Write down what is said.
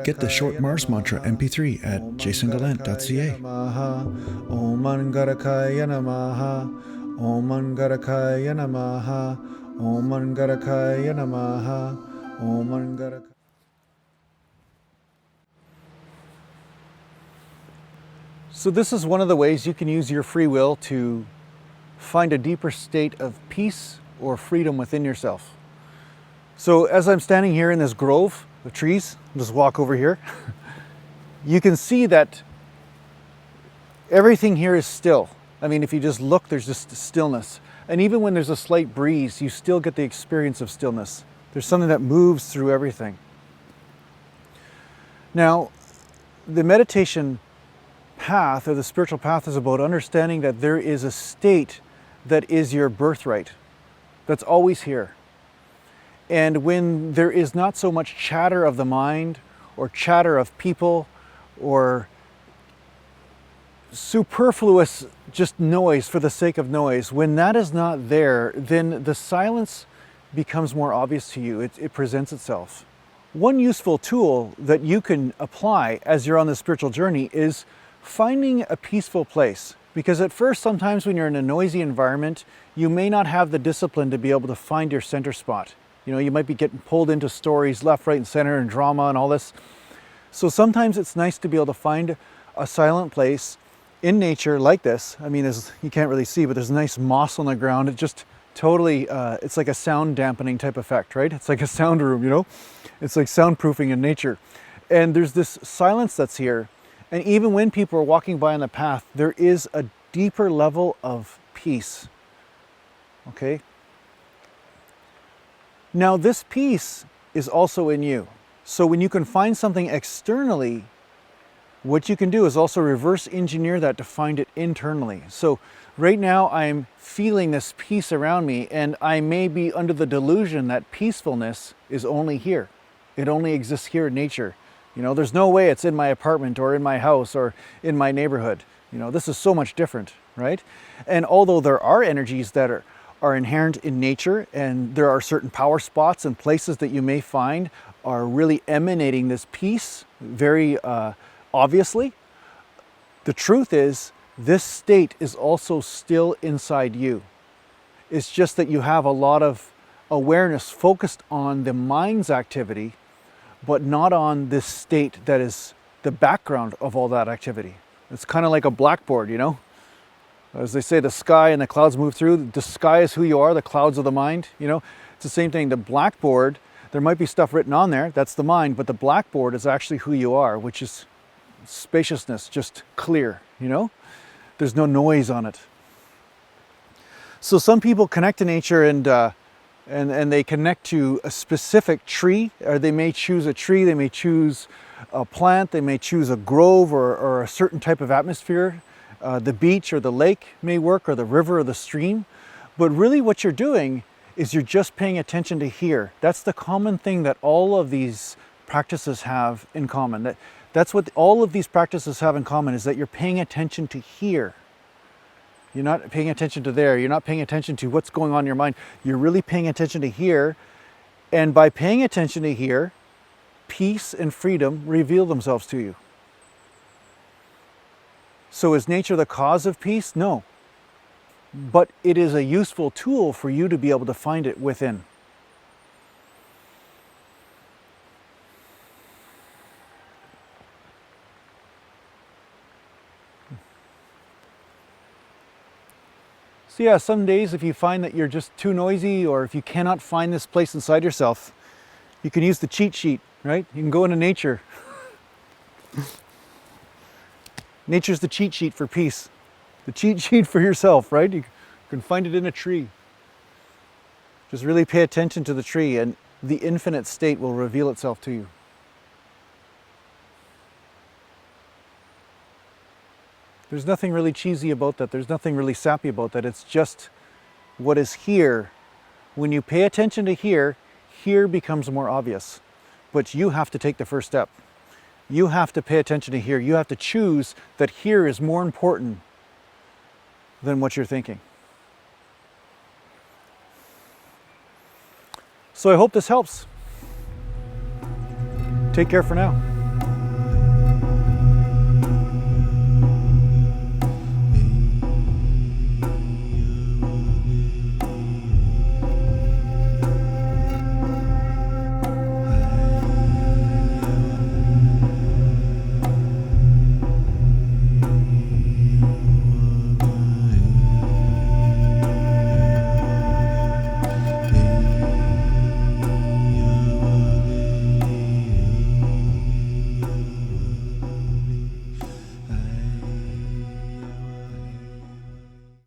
Get the short Mars mantra MP3 at JasonGallant.ca. Om Angarakaya Namaha. Om Angarakaya Namaha. Om Angarakaya Namaha. Om Angarakaya. So this is one of the ways you can use your free will to find a deeper state of peace or freedom within yourself. So as I'm standing here in this grove of trees, I'll just walk over here, you can see that everything here is still. I mean, if you just look, there's just stillness. And even when there's a slight breeze, you still get the experience of stillness. There's something that moves through everything. Now, the meditation path, or the spiritual path, is about understanding that there is a state that is your birthright, that's always here. And when there is not so much chatter of the mind, or chatter of people, or superfluous just noise for the sake of noise, when that is not there, then the silence becomes more obvious to you. It presents itself. One useful tool that you can apply as you're on the spiritual journey is finding a peaceful place. Because at first, sometimes when you're in a noisy environment, you may not have the discipline to be able to find your center spot. You know, you might be getting pulled into stories left, right, and center, and drama and all this. So sometimes it's nice to be able to find a silent place in nature like this. I mean, as you can't really see, but there's nice moss on the ground. It just totally, it's like a sound dampening type effect, right? It's like a sound room, you know? It's like soundproofing in nature. And there's this silence that's here. And even when people are walking by on the path, there is a deeper level of peace, okay? Now, this peace is also in you. So when you can find something externally, what you can do is also reverse engineer that to find it internally. So right now I'm feeling this peace around me, and I may be under the delusion that peacefulness is only here. It only exists here in nature. You know, there's no way it's in my apartment or in my house or in my neighborhood. You know, this is so much different, right? And although there are energies that are inherent in nature, and there are certain power spots and places that you may find are really emanating this peace very obviously, the truth is this state is also still inside you. It's just that you have a lot of awareness focused on the mind's activity, but not on this state that is the background of all that activity. It's kind of like a blackboard, you know? As they say, the sky and the clouds move through. The sky is who you are, the clouds are the mind, you know? It's the same thing. The blackboard, there might be stuff written on there, that's the mind, but the blackboard is actually who you are, which is spaciousness, just clear, you know? There's no noise on it. So some people connect to nature and they connect to a specific tree, or they may choose a tree, they may choose a plant, they may choose a grove or a certain type of atmosphere. The beach or the lake may work, or the river or the stream. But really what you're doing is you're just paying attention to here. That's the common thing that all of these practices have in common. That's what all of these practices have in common, is that you're paying attention to here. You're not paying attention to there. You're not paying attention to what's going on in your mind. You're really paying attention to here. And by paying attention to here, peace and freedom reveal themselves to you. So is nature the cause of peace? No. But it is a useful tool for you to be able to find it within. So yeah, some days if you find that you're just too noisy, or if you cannot find this place inside yourself, you can use the cheat sheet, right? You can go into nature. Nature's the cheat sheet for peace. The cheat sheet for yourself, right? You can find it in a tree. Just really pay attention to the tree, and the infinite state will reveal itself to you. There's nothing really cheesy about that. There's nothing really sappy about that. It's just what is here. When you pay attention to here, here becomes more obvious. But you have to take the first step. You have to pay attention to here. You have to choose that here is more important than what you're thinking. So I hope this helps. Take care for now.